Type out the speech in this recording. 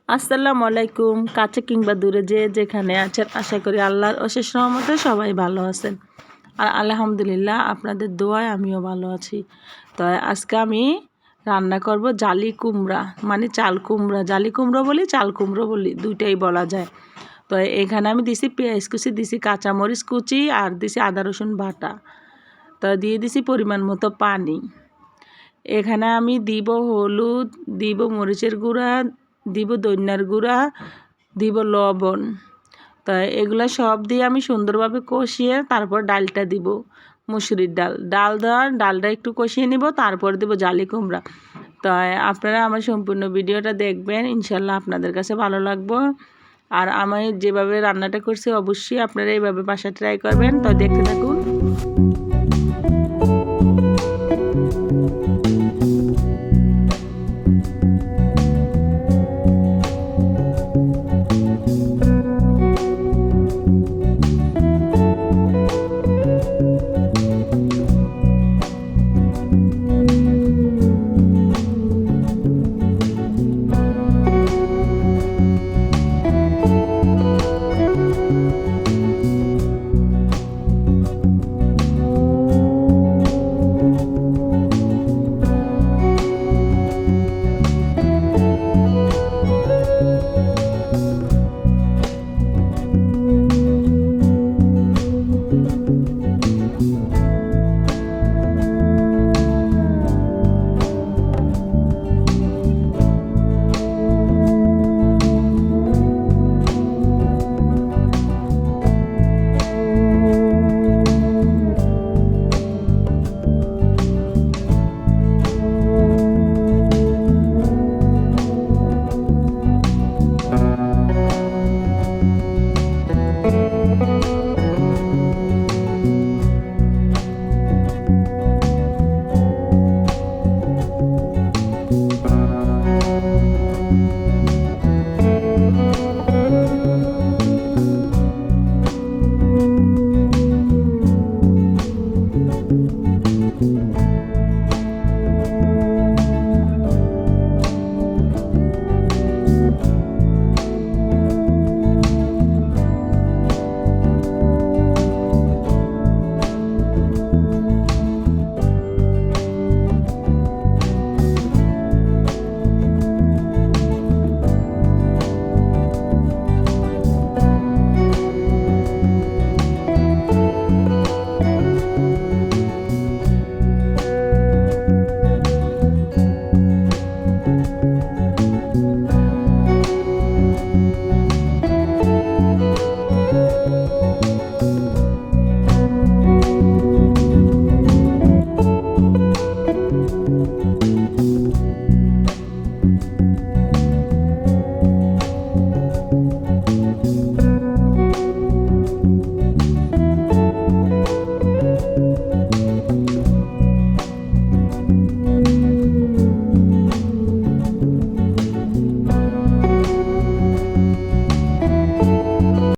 আসসালামু আলাইকুম। কাছে কিংবা দূরে যে যেখানে আছেন, আশা করি আল্লাহর অশেষ রহমতে সবাই ভালো আছেন। আর আলহামদুলিল্লাহ আপনাদের দোয়ায় আমিও ভালো আছি। তো আজকে আমি রান্না করব জালি কুমড়া, মানে চাল কুমড়া। জালি কুমড়ো বলি, চাল কুমড়ো বলি, দুইটাই বলা যায়। তো এখানে আমি দিছি পেঁয়াজ কুচি, দিছি কাঁচামরিচ কুচি, আর দিছি আদা রসুন বাটা। তো দিয়ে দিছি পরিমাণ মতো পানি। এখানে আমি দিব হলুদ, দিব মরিচের গুঁড়া, দিব ধনিয়ার গুঁড়া, দিব লবণ। তা এগুলো সব দিয়ে আমি সুন্দরভাবে কষিয়ে তারপর ডালটা দিব, মুসুরির ডালটা একটু কষিয়ে নিব, তারপর দিব জালি কুমড়া। তাই আপনারা আমার সম্পূর্ণ ভিডিওটা দেখবেন, ইনশাল্লাহ আপনাদের কাছে ভালো লাগবে। আর আমি যেভাবে রান্নাটা করছি অবশ্যই আপনারা এইভাবে বাসায় ট্রাই করবেন। তো দেখতে থাকুন।